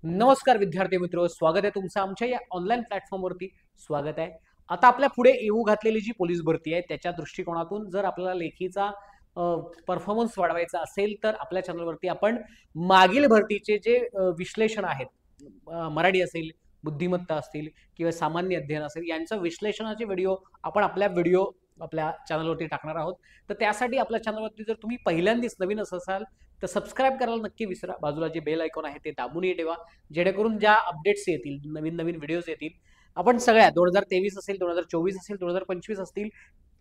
नमस्कार विद्यार्थी मित्र, स्वागत आहे तुमचं आमच्या या ऑनलाईन प्लॅटफॉर्मवरती. स्वागत आहे. आता आपल्या पुढे येऊ घातलेली जी पोलीस भरती आहे त्याच्या दृष्टिकोनातून जर आपल्याला लेखीचा परफॉर्मन्स वाढवायचा असेल तर आपल्या चॅनलवरती आपण मागील भरतीचे जे विश्लेषण आहेत, मराठी असेल, बुद्धिमत्ता असतील किंवा सामान्य अध्ययन असेल, यांचं विश्लेषणाचे व्हिडिओ आपण आपल्या चॅनलवरती टाकणार आहोत. तर त्यासाठी आपल्या चॅनलवरती जर तुम्ही पहिल्यांदाच नवीन असाल तर सबस्क्राईब करायला नक्की विसरा. बाजूला जे बेल आयकॉन आहे ते दाबूनही ठेवा, जेणेकरून ज्या अपडेट्स येतील, नवीन नवीन व्हिडिओज येतील, आपण सगळ्या 2023 असेल, 2024 असेल, 2025 असतील,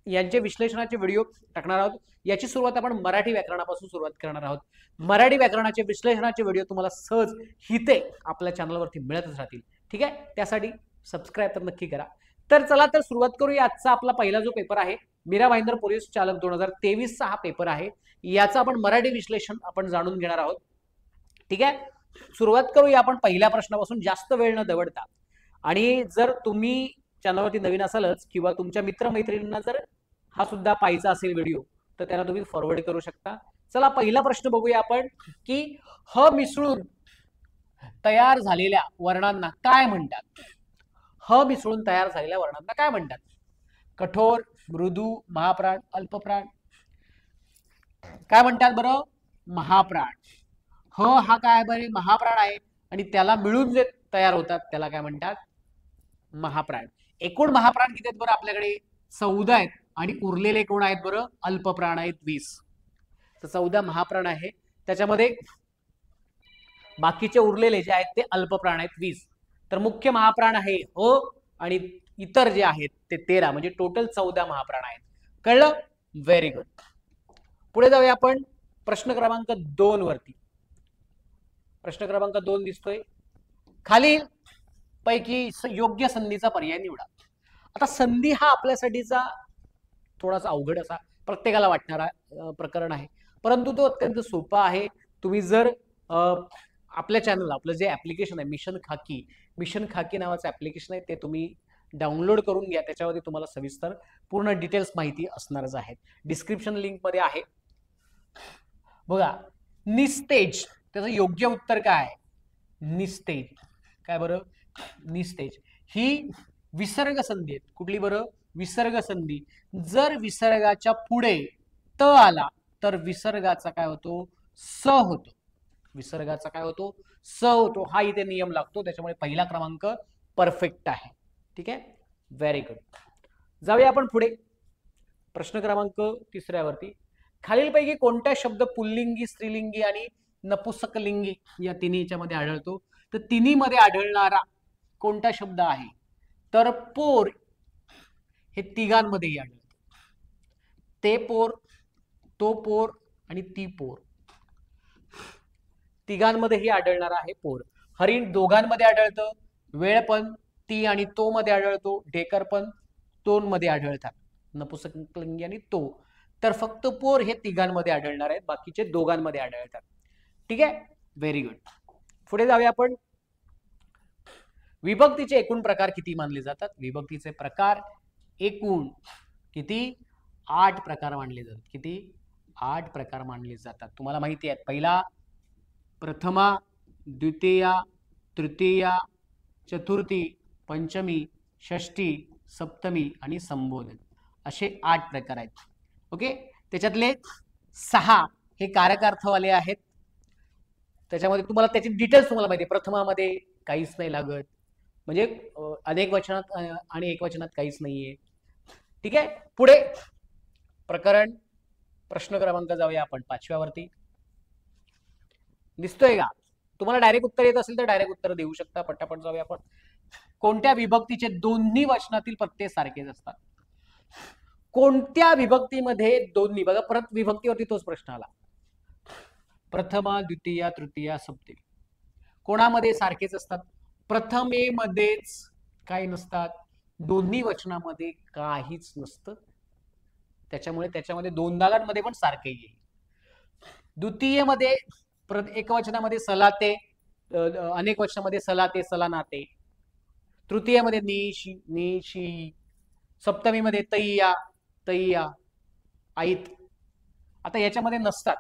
यांचे विश्लेषणाचे व्हिडिओ टाकणार आहोत. याची सुरुवात आपण मराठी व्याकरणापासून सुरुवात करणार आहोत. मराठी व्याकरणाचे विश्लेषणाचे व्हिडिओ तुम्हाला सहज हिते आपल्या चॅनलवरती मिळतच राहतील. ठीक आहे, त्यासाठी सबस्क्राईब तर नक्की करा. तर चला तर सुरुवात करूया. आजचा आपला पहिला जो पेपर आहे, मीरा भाईंदर पोलीस चालक 2023 चा हा पेपर आहे. याचा आपण मराठी विश्लेषण आपण जाणून घेणार आहोत. ठीक आहे, सुरुवात करूया आपण पहिल्या प्रश्नापासून, जास्त वेळ न दवडता. आणि जर तुम्ही चॅनलवरती नवीन असालच किंवा तुमच्या मित्रमैत्रिणींना जर हा सुद्धा पाहायचा असेल व्हिडिओ तर त्यांना तुम्ही फॉरवर्ड करू शकता. चला पहिला प्रश्न बघूया आपण की ह मिसळून तयार झालेल्या वर्णांना काय म्हणतात. ह मिसळून तयार झालेल्या वर्णांना काय म्हणतात? कठोर, मृदू, महाप्राण, अल्पप्राण. काय म्हणतात बरं? महाप्राण. ह हा काय बरे? महाप्राण आहे आणि त्याला मिळून जे तयार होतात त्याला काय म्हणतात? महाप्राण. एकूण महाप्राण किती आहेत बरं आपल्याकडे? 14 आहेत आणि उरलेले कोण आहेत बरं? अल्पप्राण आहेत 20. तर 14 महाप्राण आहे, त्याच्यामध्ये बाकीचे उरलेले जे आहेत ते अल्पप्राण आहेत 20. तर मुख्य महाप्राण आहे अ आणि इतर जे आहेत ते 13, म्हणजे टोटल 14 महाप्राण आहेत. कळलं? Very good. पुढे जाऊया आपण प्रश्न क्रमांक 2 वरती. प्रश्न क्रमांक 2 दिसतोय. खालील पैकी योग्य संधीचा पर्याय निवडा. आता संधी हा आपल्यासाठीचा थोडासा अवघड असा प्रत्येकाला वाटणारा प्रकरण आहे, परंतु तो अत्यंत सोपा आहे. तुम्ही जर आपल्या चॅनल, आपलं जे ऍप्लिकेशन आहे मिशन खाकी नावाचं ऍप्लिकेशन आहे, ते तुम्ही डाउनलोड करून घ्या. त्याच्यावरती तुम्हाला सविस्तर पूर्ण डिटेल्स माहिती असणारच आहेत. डिस्क्रिप्शन लिंक मध्ये आहे बघा. निस्तेज, त्याचं योग्य उत्तर काय? निस्तेज. काय बरं? निस्तेज ही विसर्ग संधी आहे. कुठली बरं? विसर्ग संधी. जर विसर्गाच्या पुढे त आला तर विसर्गाचा काय होतो? स होतो. विसर्गाचा काय होतो? स होतो. हा इथे नियम लागतो, त्याच्यामुळे पहिला क्रमांक परफेक्ट आहे. ठीक आहे, व्हेरी गुड. जाऊया आपण पुढे प्रश्न क्रमांक 3 वरती. खालीलपैकी कोणता शब्द पुल्लिंगी, स्त्रीलिंगी आणि नपुसकलिंगी या तिन्हीच्या मध्ये आढळतो? तर तिन्ही मध्ये आढळणारा कोणता शब्द आहे? तर पोर हे तिघांमध्येही आढळतं. ते पोर, तो पोर आणि ती पोर, तिघांमध्येही आढळणारा आहे पोर. हरिण दोघांमध्ये आढळतं. वेळ पण ती आणि तो मध्ये आढळतो. ढेकर पण दोन मध्ये आढळतात, नपुसकलिंगी आणि तो. तर फक्त पोर हे तिघांमध्ये आढळणार आहेत, बाकीचे दोघांमध्ये आढळतात. ठीक आहे, व्हेरी गुड. पुढे जाऊया आपण. विभक्तीचे एकूण प्रकार किती मानले जातात? विभक्तीचे प्रकार एकूण किती? 8 प्रकार मानले जातात. किती? 8 प्रकार मानले जातात. तुम्हाला माहिती आहे, पहिला प्रथमा, द्वितीया, तृतीया, चतुर्थी, पंचमी, षष्ठी, सप्तमी आणि संबोधन, असे 8 प्रकार आहेत. ओके, त्याच्यातले 6 हे कारकार्थवाले आहेत. त्याच्यामध्ये तुम्हाला त्याची डिटेल्स तुम्हाला माहिती आहे. प्रथमामध्ये काहीच नाही लागत, म्हणजे अनेक वचनात आणि एक वचनात काहीच नाहीये. ठीक आहे, पुढे प्रकरण प्रश्न क्रमांक जाऊया आपण 5व्या वरती. दिसतोय का? तुम्हाला डायरेक्ट उत्तर येत असेल तर डायरेक्ट उत्तर देऊ शकता. पटापट जाऊया आपण. कोणत्या विभक्तीचे दोन्ही वचनातील प्रत्यय सारखेच असतात? कोणत्या विभक्तीमध्ये दोन्ही? बघा, परत विभक्तीवरती तोच प्रश्न आला. प्रथमा, द्वितीया, तृतीया, सप्तमी कोणामध्ये सारखेच असतात? प्रथमेमध्येच काही नसतात, दोन्ही वचनामध्ये काहीच नसतं, त्याच्यामुळे त्याच्यामध्ये दोन दागांमध्ये पण सारखे येईल. द्वितीयमध्ये एक वचनामध्ये सलाते, अनेक वचनामध्ये सलाते, सलानाते. तृतीयमध्ये निशी, निशी. सप्तमीमध्ये तैया, तैया, आईत. आता याच्यामध्ये नसतात,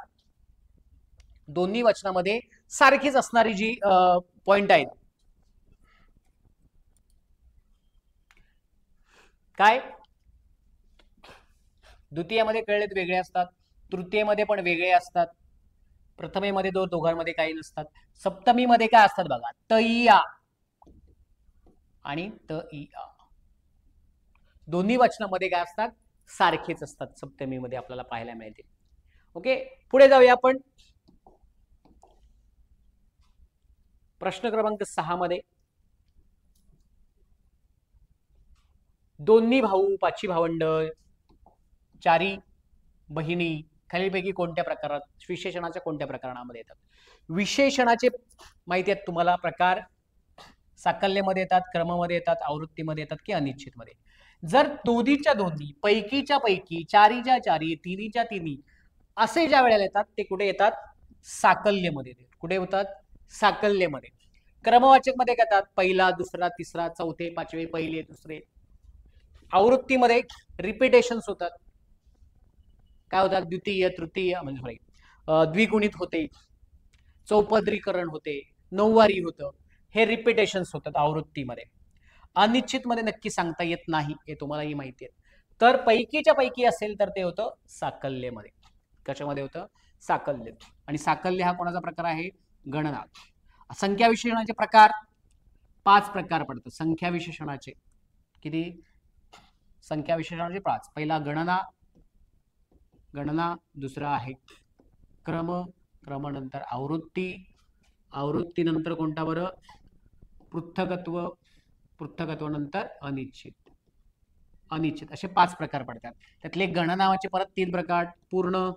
दोन्ही वचनामध्ये सारखीच असणारी जी पॉइंट आहेत. काय द्वितीयमध्ये कळलेत वेगळे असतात, तृतीयमध्ये पण वेगळे असतात, प्रथमेमध्ये दोघांमध्ये काही नसतात, सप्तमीमध्ये काय असतात बघा, तैया आणि तइया. दोन्ही वचनामध्ये काय असतात, सारखेच असतात सप्तमीमध्ये आपल्याला पाहायला मिळते. ओके, पुढे जाऊया आपण प्रश्न क्रमांक 6 मध्ये. दोन्ही भाऊ, पाची भावंड, चारी बहिणी खालीलपैकी कोणत्या प्रकारात विशेषणाच्या कोणत्या प्रकरणामध्ये येतात? विशेषणाचे माहिती आहेत तुम्हाला प्रकार साकल्यमध्ये येतात, क्रममध्ये येतात, आवृत्तीमध्ये येतात की अनिश्चितमध्ये. जर दोन्हीच्या दोन्ही, पैकीच्या पैकी, चारीच्या चारी, तिन्हीच्या तिन्ही असे ज्या वेळेला येतात ते कुठे येतात? साकल्यमध्ये. कुठे येतात? साकल्यमध्ये. क्रमवाचक मध्ये काय येतात? पहिला, दुसरा, तिसरा, चौथे, पाचवे, पहिले, दुसरे. आवृत्तीमध्ये रिपिटेशन्स होतात. काय होतात? द्वितीय, तृतीय म्हणजे सॉरी द्विगुणित होते, चौपदरीकरण होते, नऊवारी होतं, हे रिपिटेशन्स होतात आवृत्तीमध्ये. अनिश्चित मध्ये नक्की सांगता येत नाही, हे तुम्हालाही माहिती आहे. तर पैकीच्या पैकी असेल तर ते होतं साकल्यमध्ये. कशामध्ये होतं? साकल्य. आणि साकल्य हा कोणाचा प्रकार आहे? गणना. संख्या विशेषणाचे प्रकार 5 प्रकार पडतात. संख्या विशेषणाचे किती? संख्या विशेषणाचे 5. पहिला गणना, गणना. दुसरा आहे क्रम, क्रम नंतर आवृत्ती, आवृत्ती नंतर कोणता बरं? पृथकत्व, पृथकत्व नंतर अनिश्चित, अनिश्चित. असे 5 प्रकार पडतात. त्यातले गणनाचे परत 3 प्रकार, पूर्ण,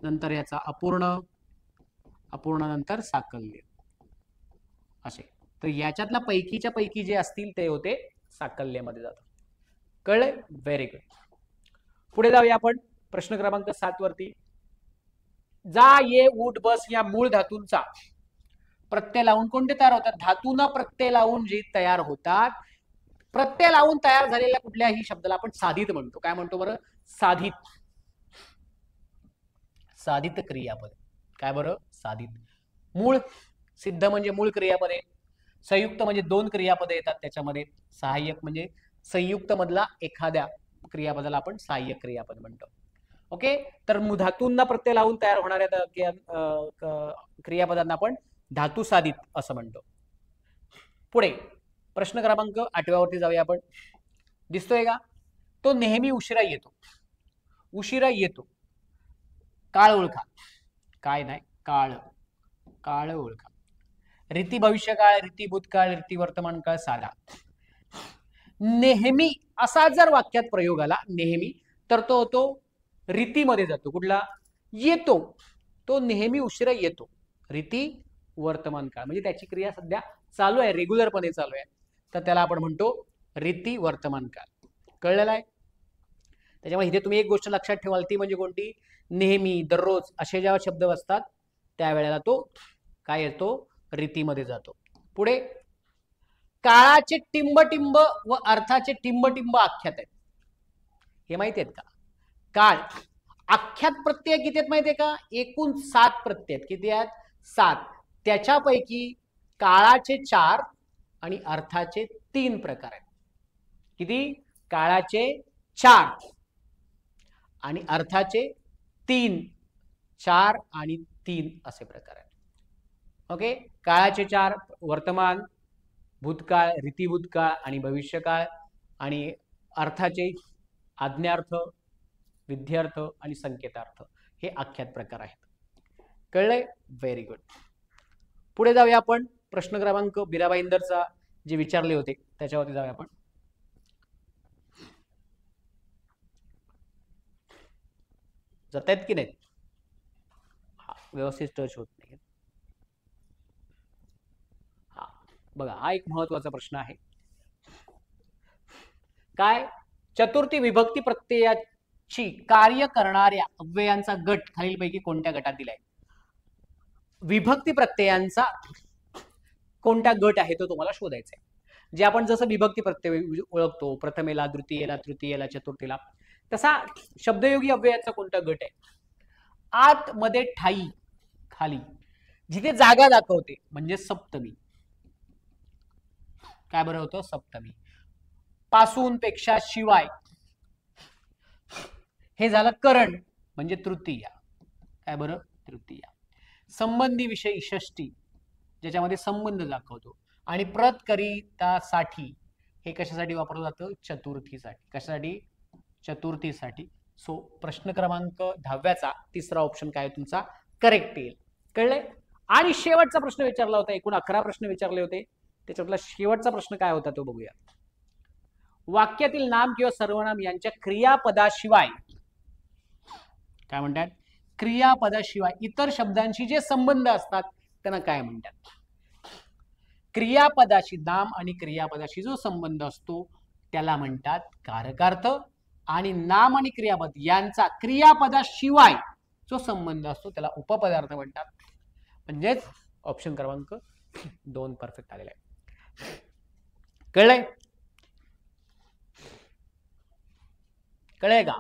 नंतर याचा अपूर्ण, अपूर्ण नंतर साकल्य असे. तर याच्यातला पैकीच्या पैकी जे असतील ते होते साकल्यमध्ये जातात. कळले? Very good. पुढे जाऊया आपण प्रश्न क्रमांक 7 वरती. जा, ये, उठ, बस या मूळ धातूंचा प्रत्यय लावून कोणते तयार होतात? धातूंना प्रत्यय लावून जे तयार होतात, प्रत्यय लावून तयार झालेल्या कुठल्याही शब्दाला आपण साधित म्हणतो. काय म्हणतो बरं? साधित. साधित क्रियापद. काय बरं? साधित. मूळ, सिद्ध म्हणजे मूळ क्रियापदे, संयुक्त म्हणजे 2 क्रियापदे येतात त्याच्यामध्ये, सहाय्यक म्हणजे संयुक्त मधला एखाद्या क्रियापदाला आपण सहाय्यक क्रियापद म्हणतो. ओके, तर धातूंना प्रत्यय लावून तयार होणाऱ्या क्रियापदांना आपण धातू साधित असं म्हणतो. पुढे प्रश्न क्रमांक 8 वरती जाऊया आपण. दिसतोय का? तो नेहमी उशिरा येतो. उशिरा येतो. काळ ओळखा. काय नाही, काळ, काळ ओळखा. रीती भविष्यकाळ, रीती भूतकाळ, रीती वर्तमान काळ, साधा. नेहमी असा जर वाक्यात प्रयोग आला नेहमी, तर तो होतो रीतीमध्ये जातो. कुठला? येतो. तो नेहमी उशिरा येतो. रीती वर्तमान काळ म्हणजे त्याची क्रिया सध्या चालू आहे, रेग्युलरपणे चालू आहे, तर त्याला आपण म्हणतो रीती वर्तमान काळ. कळलेला आहे? त्याच्यामुळे इथे तुम्ही एक गोष्ट लक्षात ठेवाल, ती म्हणजे कोणती? नेहमी, दररोज असे जेव्हा शब्द असतात त्यावेळेला तो काय येतो? रीतीमध्ये जातो. पुढे काळाचे टिंबटिंब व अर्थाचे टिंबटिंब आख्यात आहेत. हे माहिती आहेत का? काळ आख्यात प्रत्यय किती आहेत माहितीये का? एकूण 7 प्रत्यय आहेत. किती आहेत? 7. त्याच्यापैकी काळाचे 4 आणि अर्थाचे 3 प्रकार आहेत. किती? काळाचे 4 आणि अर्थाचे 3. 4 आणि 3 असे प्रकार आहेत. ओके, काळाचे 4 वर्तमान, भूतकाळ, रीतिभूतकाळ आणि भविष्यकाळ, आणि अर्थाचे आज्ञार्थ, विध्यर्थ आणि संकेतार्थ हे आख्यात प्रकार आहेत. कळलंय? Very good. पुढे जाऊया आपण प्रश्न क्रमांक बिराबाईंदरचा जे विचारले होते त्याच्यावरती जाऊया आपण. जात आहेत की नाही? व्यवस्थित टच होत नाही. हा बघा, हा एक महत्वाचा प्रश्न आहे. काय? चतुर्थी विभक्ती प्रत्ययाची कार्य करणाऱ्या अव्ययांचा गट खालीलपैकी कोणत्या गटात दिलाय? विभक्ती प्रत्ययांचा कोणता गट आहे तो तुम्हाला शोधायचा आहे. जे आपण जसं विभक्ती प्रत्यय ओळखतो, प्रथमेला, द्वितीयेला, तृतीयेला, चतुर्थीला, तसा शब्दयोगी अव्ययाचा कोणता गट आहे? आत, मध्ये, ठाई, खाली जिथे जागा दाखवते म्हणजे सप्तमी. काय बरं होतं? सप्तमी. पासून, पेक्षा, शिवाय हे झालं करण म्हणजे तृतीया. काय बरं? तृतीया. संबंधी विषयी षष्टी ज्याच्यामध्ये संबंध दाखवतो. आणि प्रतकरितासाठी हे कशासाठी वापरलं जातं? चतुर्थीसाठी. कशासाठी? चतुर्थीसाठी. सो प्रश्न क्रमांक 10व्याचा तिसरा ऑप्शन काय तुमचा करेक्ट येईल. कळलंय? आणि शेवटचा प्रश्न विचारला होता. एकूण 11 प्रश्न विचारले होते. त्याच्यातला शेवटचा प्रश्न काय होता तो बघूया. वाक्यातील नाम किंवा सर्वनाम यांच्या क्रियापदाशिवाय काय म्हणतात? क्रियापदाशिवाय इतर शब्दांशी जे संबंध असतात त्यांना काय म्हणतात? क्रियापदाशी, नाम आणि क्रियापदाशी जो संबंध असतो त्याला म्हणतात कारकार्थ. आणि नाम आणि क्रियापद यांचा क्रियापदाशिवाय जो संबंध असतो त्याला उपपदार्थ म्हणतात. म्हणजेच ऑप्शन क्रमांक 2 परफेक्ट आलेला आहे. कळलंय? कळलंय का?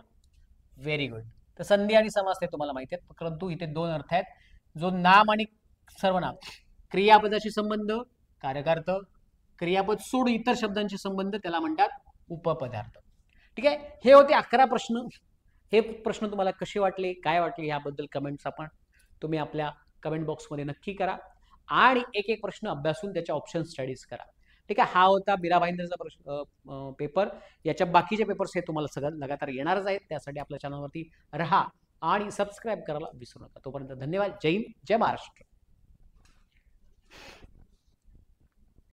Very good. तर संधी आणि समास ते तुम्हाला माहिती आहेत, परंतु इथे 2 अर्थ आहेत. जो नाम आणि सर्वनाम, क्रियापदाशी संबंध कारकार्थ, क्रियापद सोडून इतर शब्दांशी संबंध त्याला म्हणतात उपपदार्थ. ठीक आहे? हे होते 11 प्रश्न. हे प्रश्न तुम्हाला कसे वाटले, काय वाटले याबद्दल कमेंट्स आपण तुम्ही आपल्या कमेंट बॉक्समध्ये नक्की करा. आणि एक एक प्रश्न अभ्यासून त्याच्या ऑप्शन स्टडीज करा. ठीक आहे? हा होता बीरा भाईंदरचा प्रश्न पेपर. याच्या बाकीचे पेपर्स हे तुम्हाला सगळं लगातार येणारच आहेत. त्यासाठी आपल्या चॅनलवरती राहा आणि सबस्क्राईब करायला विसरू नका. तोपर्यंत धन्यवाद. जय हिंद, जय महाराष्ट्र.